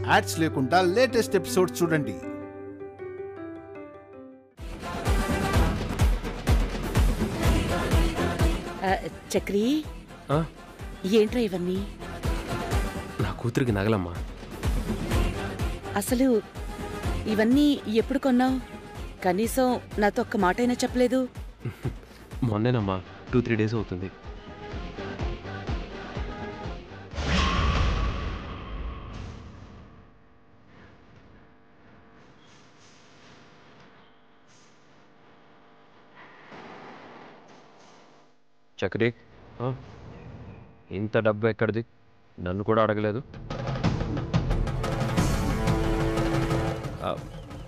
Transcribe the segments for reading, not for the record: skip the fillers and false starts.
Ads లేకుండా latest episode చూడండి. చక్రి, ఏంట్రా ఇవన్నీ? నా కూతురికి నగలమ్మా. అసలు ఇవన్నీ ఎప్పుడు కొన్నావు? కనీసం నాతో ఒక్క మాటైనా చెప్పలేదు. మొన్నేనమ్మా, 2-3 days అవుతుంది. చక్రి, ఇంత డబ్బు ఎక్కడిది? నన్ను కూడా అడగలేదు.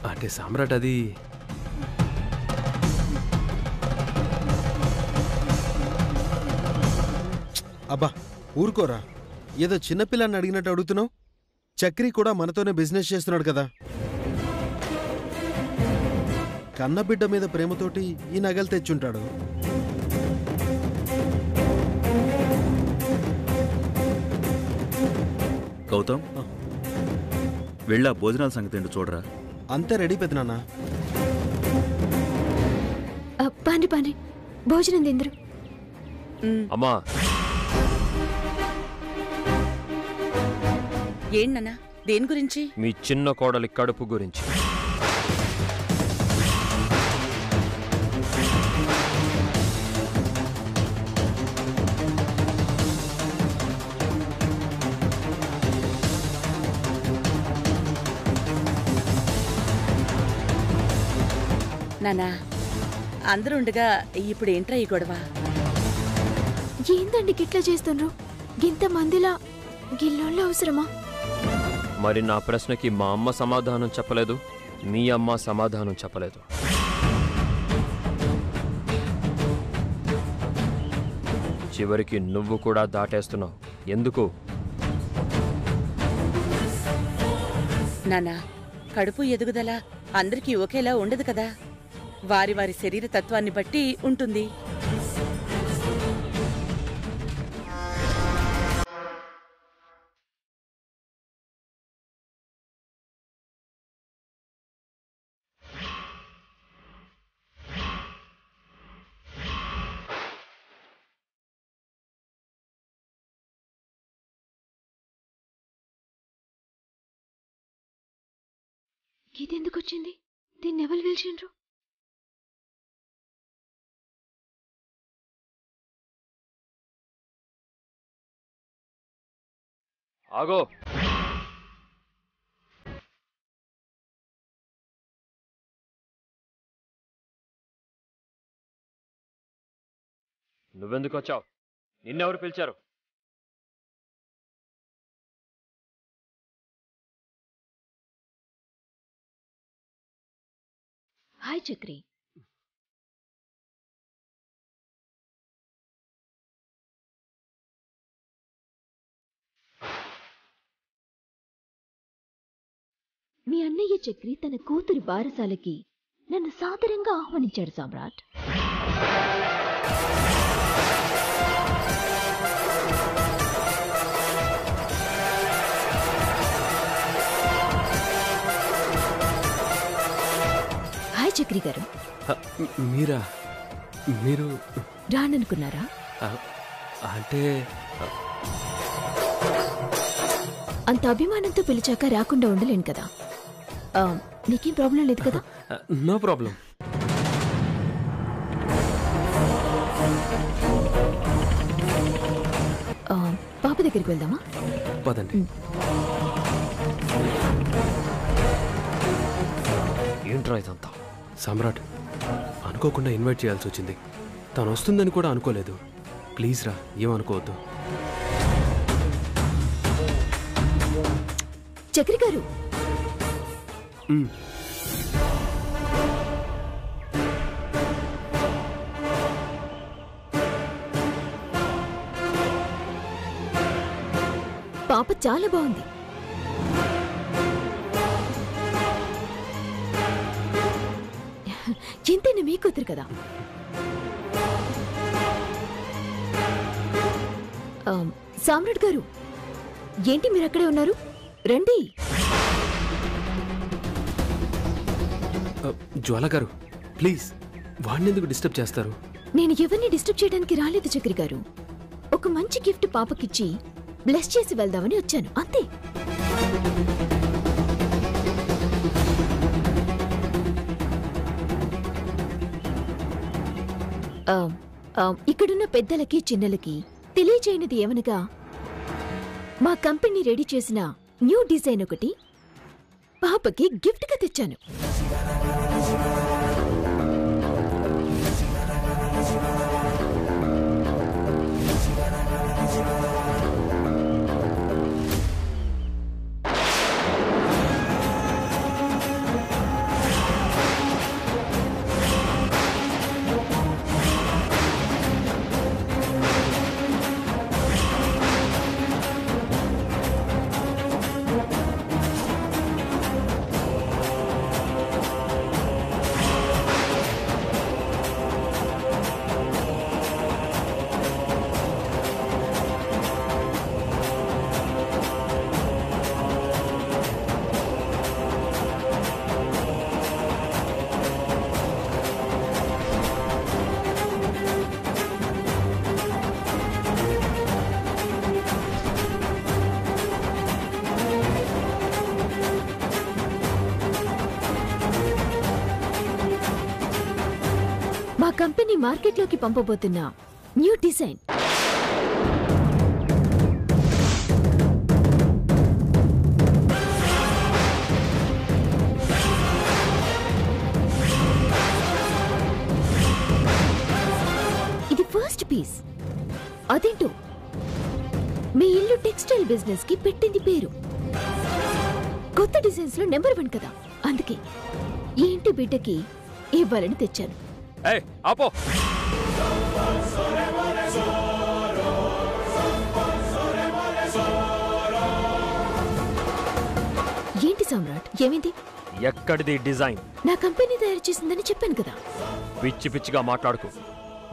అంటే సామ్రాట్ అది అబ్బా ఊరుకోరా, ఏదో చిన్నపిల్లాన్ని అడిగినట్టు అడుగుతున్నావు. చక్రి కూడా మనతోనే బిజినెస్ చేస్తున్నాడు కదా. కన్నబిడ్డ మీద ప్రేమతోటి ఈ నగలు తెచ్చుంటాడు. గౌతమ్, వెళ్ళా భోజనాల సంగతి ఏంటో చూడరా. అంతే రెడీ పెద్దనాన్న. పాండి పాండి భోజనం తిందరు. అమ్మా, ఏంటన్నా? దేని గురించి? మీ చిన్న కోడలి కడుపు గురించి. నానా, అందరూ ఉండగా ఇప్పుడు ఏంట్రా ఈ గొడవ? ఏందండి గిట్లా చేస్తుండ్రు? గింత మందిలా గిల్లోళ్ళు అవసరమా? మరి నా ప్రశ్నకి మా అమ్మ సమాధానం చెప్పలేదు, మీ అమ్మ సమాధానం చెప్పలేదు. చివరికి నువ్వు కూడా దాటేస్తున్నావు. ఎందుకు? నానా, కడుపు ఎదుగుదల అందరికీ ఒకేలా ఉండదు కదా. వారి వారి శరీర తత్వాన్ని బట్టి ఉంటుంది. ఇదెందుకు వచ్చింది? దీన్ని ఎవరు పిలిచిండ్రు? ఆగో, నువ్వెందుకు వచ్చావు? నిన్నెవరు పిలిచారు? హాయ్ చక్రి. మీ అన్నయ్య చక్రి తన కూతురి బారసాలకి నన్ను సాదరంగా ఆహ్వానించాడు సామ్రాట్. హాయ్ చక్రి గారు. మీరా? మీరు రాననుకున్నారా? అంటే అంత అభిమానంతో పిలిచాక రాకుండా ఉండలేను కదా. నీకేం ప్రాబ్లం లేదు కదా? No problem. పాప దగ్గరికి వెళ్దామా? పదండి. ఏంట్రా ఇదంతా? సమ్రాట్ అనుకోకుండా ఇన్వైట్ చేయాల్సి వచ్చింది. తను వస్తుందని కూడా అనుకోలేదు. ప్లీజ్ రా, ఏమనుకోవద్దు. చక్రి గారు, పాప చాలా బాగుంది. ఎంతైనా మీ కూతురు కదా. సామ్రాట్ గారు, ఏంటి మీరు అక్కడే ఉన్నారు? రండి. జ్వాల గారు ప్లీజ్ వాడిని ఎందుకు డిస్టర్బ్ చేస్తారు? నేను ఎవరిని డిస్టర్బ్ చేయడానికి రాలేదు చక్రి గారు. ఒక మంచి గిఫ్ట్ పాపకిచ్చి బ్లెస్ చేసి వెళ్దామని వచ్చాను, అంతే. ఇక్కడున్న పెద్దలకి చిన్నలకి తెలియచేయనిది ఏమనగా, మా కంపెనీ రెడీ చేసిన న్యూ డిజైన్ ఒకటి పాపకి గిఫ్ట్గా తెచ్చాను. మా కంపెనీ మార్కెట్లోకి పంపబోతున్న న్యూ డిజైన్. ఇది ఫస్ట్ పీస్. అదేంటో మీ ఇల్లు టెక్స్టైల్ బిజినెస్ కి పెట్టింది పేరు. కొత్త డిజైన్స్ లో నెంబర్ 1 కదా, అందుకే ఈ ఇంటి బిడ్డకి ఇవ్వాలని తెచ్చాను. ఆపో. ఏంటి సామ్రాట్, ఏమైంది? ఎక్కడిది డిజైన్? నా కంపెనీ తయారు చేసిందని చెప్పాను కదా. పిచ్చి పిచ్చిగా మాట్లాడుకు,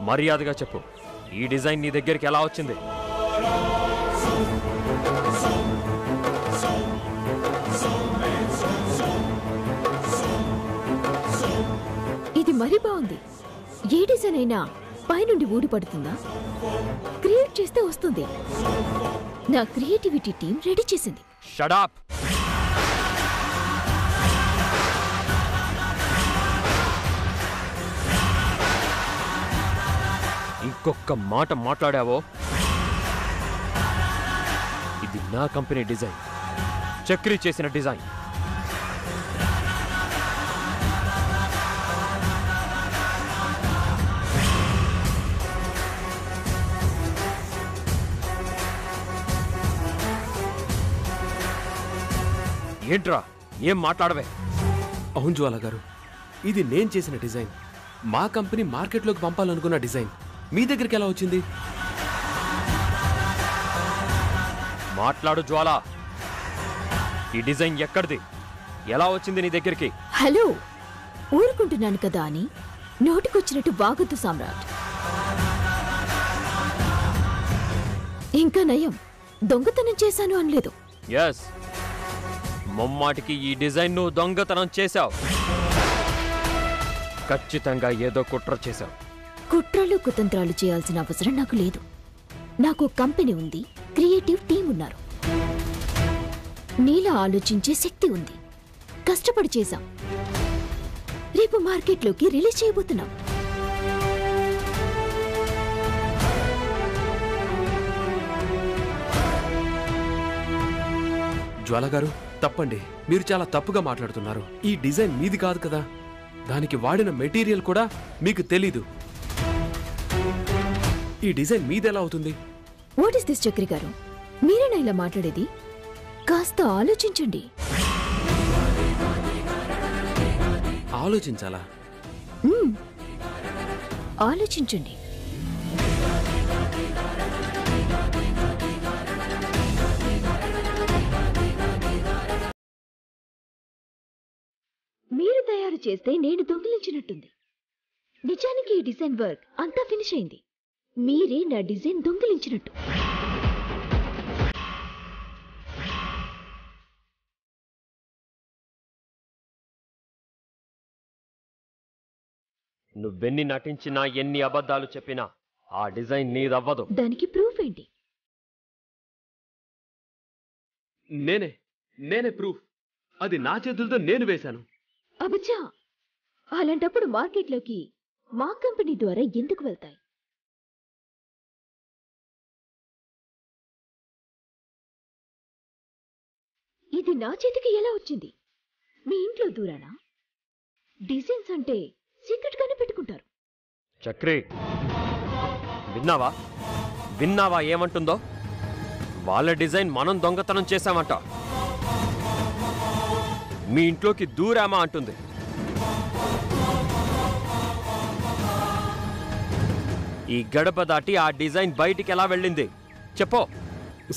మర్యాదగా చెప్పు, ఈ డిజైన్ నీ దగ్గరికి ఎలా వచ్చింది? ఇది మరీ బాగుంది. ఏ డిజైన్ అయినా పైనుండి ఊడిపడుతుందా? క్రియేట్ చేస్తే వస్తుంది. నా క్రియేటివిటీ టీం రెడీ చేసింది. Shut up. ఇంకొక మాట మాట్లాడావో ఇది నా కంపెనీ డిజైన్, చక్రి చేసిన డిజైన్. ఏంట్రా, ఏం మాట్లాడవే? అవును జ్వాల గారు, ఇది నేను చేసిన డిజైన్. మా కంపెనీ మార్కెట్లోకి పంపాలనుకున్న డిజైన్ మీ దగ్గరికి ఎలా వచ్చింది? మాట్లాడు జ్వాల, ఈ డిజైన్ ఎక్కడిది, ఎలా వచ్చింది నీ దగ్గరికి? హలో, ఊరుకుంటున్నాను కదా అని నోటికొచ్చినట్టు బాగొద్దు సామ్రాట్. ఇంకా నయం, దొంగతనం చేశాను అనలేదు. ఎస్, మొమ్మాటికి ఈ డిజైన్ నువ్వు దొంగతనం చేశావు. ఖచ్చితంగా ఏదో కుట్ర చేశావు. కుట్రలు కుతంత్రాలు చేయాల్సిన అవసరం నాకు లేదు. నాకు కంపెనీ ఉంది, క్రియేటివ్ టీం ఉన్నారు, నీలా ఆలోచించే శక్తి ఉంది. కష్టపడి చేశాం. రేపు మార్కెట్లోకి రిలీజ్ చేయబోతున్నాం. జ్వాల గారు తప్పండి, మీరు చాలా తప్పుగా మాట్లాడుతున్నారు. ఈ డిజైన్ మీది కాదు కదా, దానికి వాడిన మెటీరియల్ కూడా మీకు తెలీదు. ఈ డిజైన్ మీదెలా అవుతుంది? వాట్ ఇస్ దిస్ చక్రి గారు, మీరేనా ఇలా మాట్లాడేది? కాస్త ఆలోచించండి. ఆలోచించాలా? ఆలోచించండి. మీరు తయారు చేస్తే నేను దొంగిలించినట్టుంది. నిజానికి ఈ డిజైన్ వర్క్ అంతా ఫినిష్ అయింది. మీరే నా డిజైన్ దొంగిలించినట్టు. నువ్వెన్ని నటించినా ఎన్ని అబద్ధాలు చెప్పినా ఆ డిజైన్ నీదవ్వదు. దానికి ప్రూఫ్ ఏంటి? నేనే ప్రూఫ్. అది నా చేతులతో నేను వేశాను. అబచ్చా, అలాంటప్పుడు మార్కెట్లోకి మా కంపెనీ ద్వారా ఎందుకు వెళ్తాయి? ఇది నా చేతికి ఎలా వచ్చింది? మీ ఇంట్లో దూరానా? డిజైన్స్ అంటే సీక్రెట్ గానే పెట్టుకుంటారు. చక్రి, విన్నావా ఏమంటుందో? వాళ్ళ డిజైన్ మనం దొంగతనం చేశామంట. మీ ఇంట్లోకి దూరామా అంటుంది. ఈ గడప దాటి ఆ డిజైన్ బయటికి ఎలా వెళ్ళింది చెప్పో.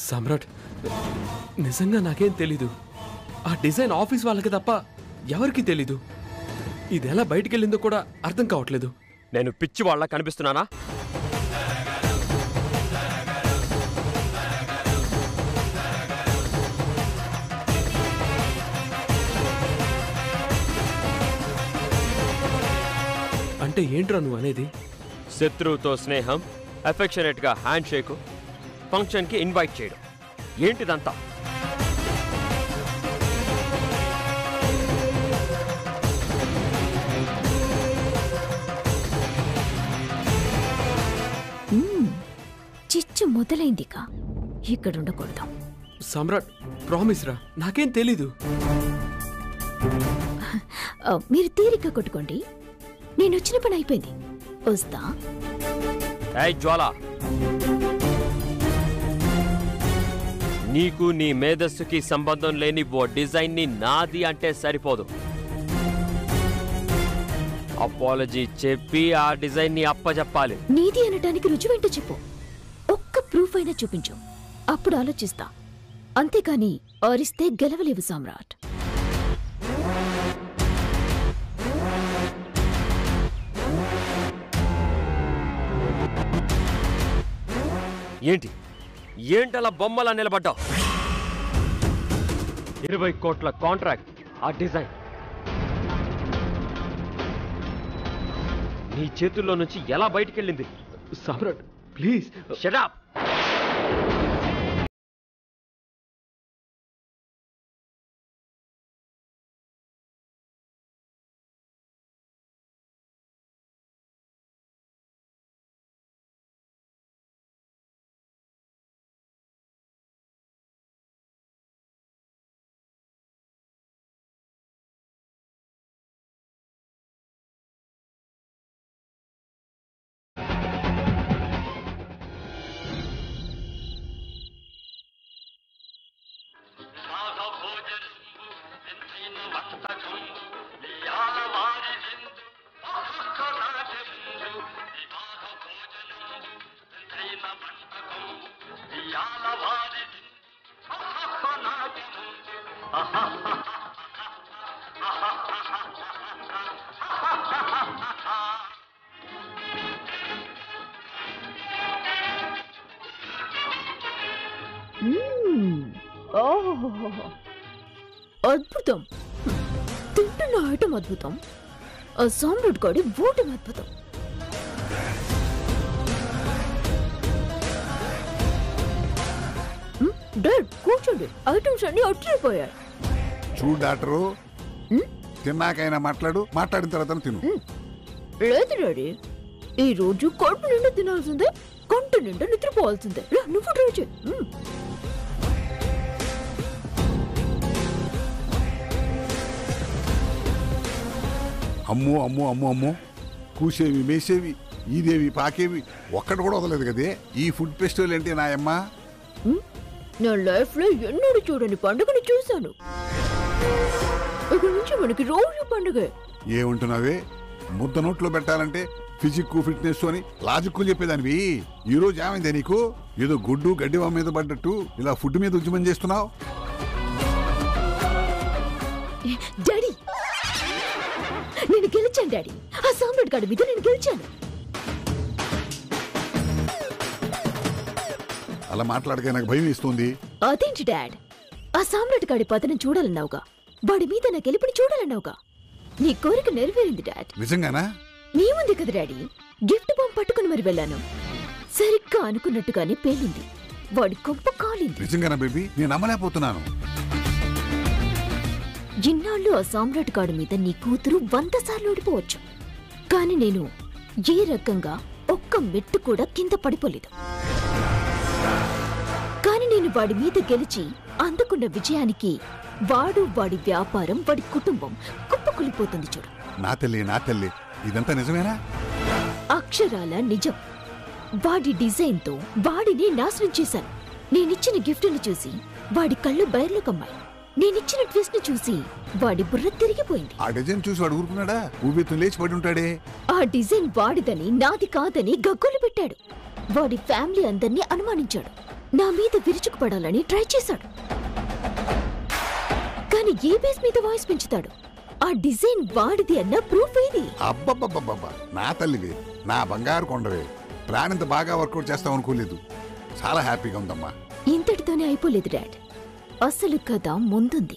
సమ్రాట్, నిజంగా నాకేం తెలీదు. ఆ డిజైన్ ఆఫీస్ వాళ్ళకి తప్ప ఎవరికి తెలీదు. ఇది ఎలా బయటికి వెళ్ళిందో కూడా అర్థం కావట్లేదు. నేను పిచ్చి వాళ్ళ కనిపిస్తున్నానా? అంటే ఏంట్రా నువ్వు అనేది? శత్రువుతో స్నేహం, అఫెక్షనేట్గా హ్యాండ్ షేకు, ఫంక్షన్కి ఇన్వైట్ చేయడం, ఏంటిదంతా? చిచ్చు మొదలైందిగా, ఇక్కడ ఉండకూడదు. సమ్రాట్, ప్రామిస్ రా, నాకేం తెలీదు. మీరు తీరిక కొట్టుకోండి, నేను వచ్చిన పని అయిపోయింది. వస్తా. ఏయ్ జ్వాల, నీకు నీ మేధస్సుకి సంబంధం లేని ఓ డిజైన్ ని నాది అంటే సరిపోదు. అపాలజీ చెప్పి ఆ డిజైన్ ని అప్పచెప్పాలి. నీది అనటానికి రుజువేంటో చెప్పు. ఒక్క ప్రూఫ్ అయినా చూపించు, అప్పుడు ఆలోచిస్తా. అంతేకాని ఆరిస్తే గెలవలేవు సమ్రాట్. ఏంటలా బొమ్మలా నిలబడ్డావు? 20 కోట్ల కాంట్రాక్ట్, ఆ డిజైన్ నీ చేతుల్లో నుంచి ఎలా బయటికెళ్ళింది? సమ్రాట్ ప్లీజ్ షట్ అప్. అద్భుతం. తింటున్న ఐటమ్ అద్భుతం. ఆ సామ్రాట్ గాడి ఓటం అద్భుతం. డాడ్ కూర్చోండి, ఐటమ్స్ అన్ని అట్టిపోయాయి. చూడు డాక్టరు, తిన్నాకైనా మాట్లాడిన తర్వాత తిను. లేదు డాడీ, ఈ రోజు కడుపు నిండా తినాల్సిందే, కంటి నిండా నిద్రపోవాల్సిందే. నువ్వు ట్రై చేయి. అమ్మో అమ్మో అమ్మో అమ్మో, కూసేవి మేసేవి, ఈదేవి పాకేవి ఒక్కటి కూడా వదలేదు కదే ఈ ఫుడ్ ఫెస్టివల్ ఏంటి నాయమ్మ. నా లైఫ్ లో ఎన్నడూ చూడని పండుగని చూశాను. ఇక్కడి నుంచి మనకి రోజు పండుగ. ఏమంటున్నావే? ముద్ద నోట్లో పెట్టాలంటే ఫిజిక్ ఫిట్నెస్ అని లాజిక్ చెప్పేదానివి. ఈ రోజు ఏమైందే నీకు? ఏదో గుడ్డు గడ్డివా మీద పడ్డట్టు ఇలా ఫుడ్ మీద ఉద్యమం చేస్తున్నావు. డాడీ, నేను గెలిచాను డాడీ. ఆ సామ్రాట్ గాడి మీద నేను గెలిచాను. అలా మాట్లాడక నాకు భయం వేస్తుంది. అదేంటి డాడ్, ఆ సామ్రాట్ గాడి పతనం చూడాలన్నావుగా, వాడి మీద నా గెలుపుని చూడాలన్నావుగా. నీ కోరిక నెరవేరింది డాడ్. నిజంగానా? మీ ముందే కదా డాడీ గిఫ్ట్ బాంబ్ పట్టుకుని మరి వెళ్ళాను. సరిగ్గా అనుకున్నట్టుగానే పేలింది. వాడి కొంప కాలింది. నిజంగానా బేబీ? నేను నమ్మలేకపోతున్నాను. ఇన్నాళ్ళు ఆ సామ్రాట్ గాడి మీద నీ కూతురు 100 సార్లు ఓడిపోవచ్చు, కానీ నేను ఏ రకంగా ఒక్క మెట్టు కూడా కింద పడిపోలేదు. కానీ నేను వాడి మీద గెలిచి అందుకున్న విజయానికి వాడి వ్యాపారం, వాడి కుటుంబం కుప్పకూలిపోతుంది చూడు. నా తల్లి, ఇదంతా నిజమేనా? అక్షరాల నిజం. వాడి డిజైన్తో వాడిని నాశనం చేశాను. నేనిచ్చిన గిఫ్టును చూసి వాడి కళ్ళు బయర్లు కమ్మాయి. నేనిచ్చిన ట్విస్ట్ ను చూసి వాడి బుర్ర తిరిగిపోయింది. ఆ డిజైన్ చూసి వాడు ఊరుకున్నాడా? ఊబితో లేచి పడి ఉంటాడే. ఆ డిజైన్ వాడిదని, నాది కాదని గగ్గోలు పెట్టాడు. వాడి ఫ్యామిలీ అందర్నీ అనుమానించాడు. నా మీద విరుచుకుపడాలని ట్రై చేశాడు. కానీ ఏ బేస్ మీద వాయిస్ పెంచుతాడు? ఆ డిజైన్ వాడిది అన్న ప్రూఫ్ ఏది? అబ్బబ్బబ్బబ్బబ్బా, నా తల్లివే, నా బంగారు కొండవే. ప్లాన్ ఇంత బాగా వర్కౌట్ చేస్తాం అనుకోలేదు. చాలా హ్యాపీగా ఉందమ్మా. ఇంతటితోనే అయిపోలేదు డాడ్. అసలు కథ ముందుంది.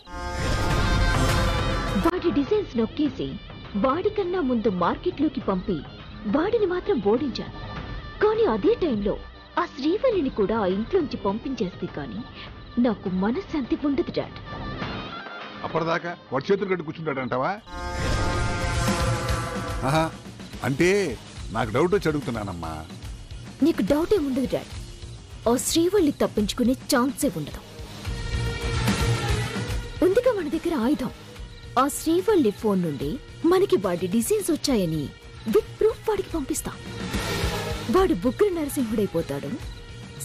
వాడి డిజైన్స్ నొక్కేసి వాడికన్నా ముందు మార్కెట్లోకి పంపి వాడిని మాత్రం ఓడించాను. కానీ అదే టైంలో ఆ శ్రీవల్లిని కూడా ఆ ఇంట్లోంచి పంపించేస్తే కానీ నాకు మనశ్శాంతి ఉండదు డాడ్. అప్పటిదాకా వాడు చేతులు కట్టి కూర్చుంటాడంటావా? ఆహా, అంటే నాకు డౌట్ వచ్చి అడుగుతున్నానమ్మా. నీకు డౌటే ఉండదు డాడ్. ఆ శ్రీవల్లి తప్పించుకునే ఛాన్సే ఉండదు. ఉందిగా మన దగ్గర ఆయుధం. ఆ శ్రీవల్లి ఫోన్ నుండి మనకి వాడి డిజైన్స్ వచ్చాయని విత్ ప్రూఫ్ వాడికి పంపిస్తాం. వాడు బుగ్గురు నరసింహుడైపోతాడు.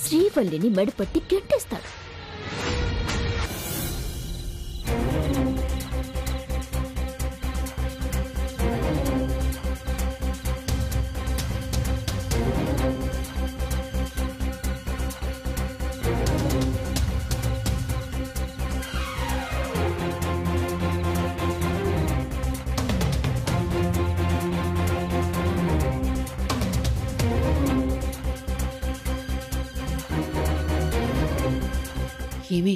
శ్రీవల్లిని మెడపట్టి గెంటేస్తాడు. ఏమి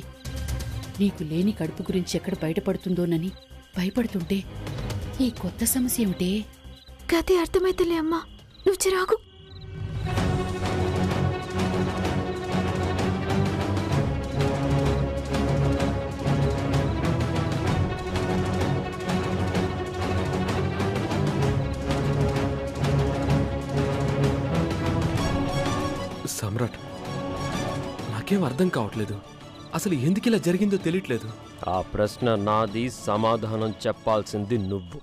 నీకు లేని కడుపు గురించి ఎక్కడ బయటపడుతుందోనని భయపడుతుంటే ఈ కొత్త సమస్య ఏమిటే? కథే అర్థమైతలే అమ్మా, నువ్వు చిరాకు. సమ్రాట్, నాకేం అర్థం కావట్లేదు. అసలు ఎందుకు ఇలా జరిగిందో తెలియట్లేదు. ఆ ప్రశ్న నాది, సమాధానం చెప్పాల్సింది నువ్వు.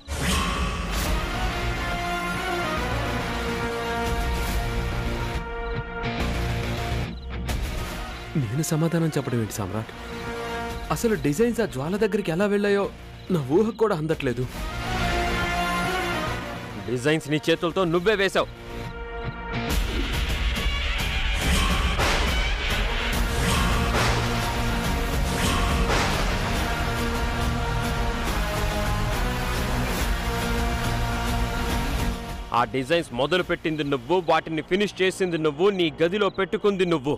నేను సమాధానం చెప్పడం ఏంటి సమ్రాట్? అసలు డిజైన్స్ ఆ జ్వాల దగ్గరికి ఎలా వెళ్ళాయో నా ఊహకు కూడా అందట్లేదు. డిజైన్స్ నీ చేతులతో నువ్వే వేశావు. ఆ డిజైన్స్ మొదలు పెట్టింది నువ్వు, వాటిని ఫినిష్ చేసింది నువ్వు, నీ గదిలో పెట్టుకుంది నువ్వు.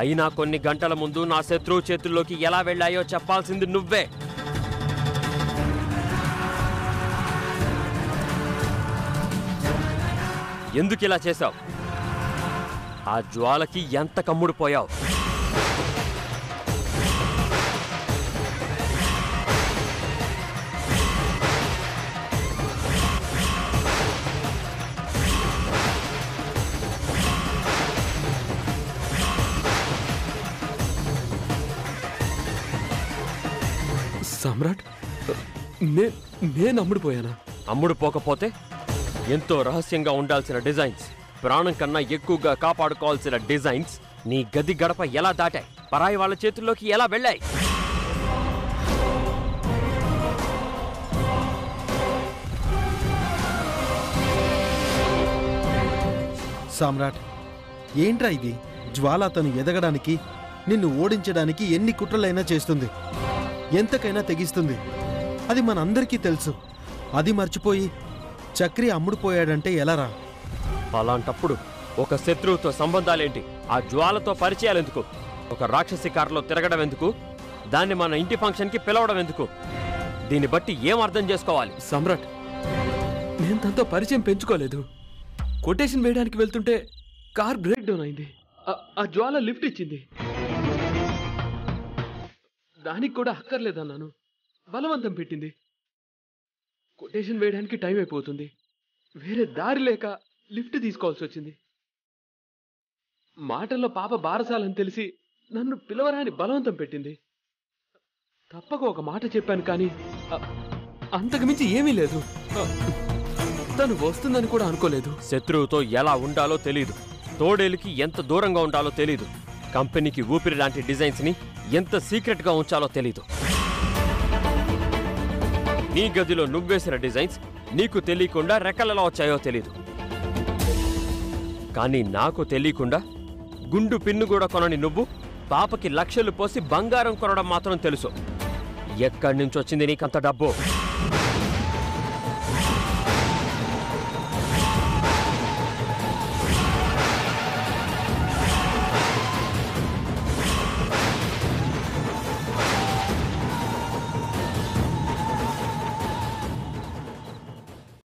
అయినా కొన్ని గంటల ముందు నా శత్రువు చేతుల్లోకి ఎలా వెళ్ళాయో చెప్పాల్సింది నువ్వే. ఎందుకు ఇలా చేశావు? ఆ జ్వాలకి ఎంత కమ్ముడుపోయావు? సమ్రాట్, నేను అమ్ముడుపోయానా? అమ్ముడుపోకపోతే ఎంతో రహస్యంగా ఉండాల్సిన డిజైన్స్, ప్రాణం కన్నా ఎక్కువగా కాపాడుకోవాల్సిన డిజైన్స్ నీ గది గడప ఎలా దాటాయి? పరాయి వాళ్ళ చేతుల్లోకి ఎలా వెళ్ళాయి? సామ్రాట్, ఏంట్రా ఇది? జ్వాల తను ఎదగడానికి, నిన్ను ఓడించడానికి ఎన్ని కుట్రలైనా చేస్తుంది, ఎంతకైనా తెగిస్తుంది. అది మనందరికీ తెలుసు. అది మర్చిపోయి చక్రి అమ్ముడుపోయాడంటే ఎలారా? అలాంటప్పుడు ఒక శత్రువుతో సంబంధాలేంటి? ఆ జ్వాలతో పరిచయాలెందుకు? ఒక రాక్షసి కారులో తిరగడం ఎందుకు? దాన్ని మన ఇంటి ఫంక్షన్కి పిలవడం ఎందుకు? దీన్ని బట్టి ఏం అర్థం చేసుకోవాలి? సమ్రాట్, నేను తనతో పరిచయం పెంచుకోలేదు. కొటేషన్ వేయడానికి వెళ్తుంటే కార్ బ్రేక్ డౌన్ అయింది. ఆ జ్వాల లిఫ్ట్ ఇచ్చింది. దానికి కూడా అక్కర్లేదన్నాను. బలవంతం పెట్టింది. కొటేషన్ వేయడానికి టైం అయిపోతుంది. వేరే దారి లేక లిఫ్ట్ తీసుకోవాల్సి వచ్చింది. మాటల్లో పాప బారసాలని తెలిసి నన్ను పిలవరాని బలవంతం పెట్టింది. తప్పక ఒక మాట చెప్పాను, కానీ అంతకుమించి ఏమీ లేదు. తను వస్తుందని కూడా అనుకోలేదు. శత్రువుతో ఎలా ఉండాలో తెలీదు, తోడేలికి ఎంత దూరంగా ఉండాలో తెలీదు, కంపెనీకి ఊపిరి లాంటి డిజైన్స్ ని ఎంత సీక్రెట్ గా ఉంచాలో తెలీదు. నీ గదిలో నువ్వేసిన డిజైన్స్ నీకు తెలియకుండా రెక్కలలో వచ్చాయో తెలీదు, కానీ నాకు తెలియకుండా గుండు పిన్ను కూడా కొనని నువ్వు పాపకి లక్షలు పోసి బంగారం కొనడం మాత్రం తెలుసు. ఎక్కడి నుంచి వచ్చింది నీకంత డబ్బు?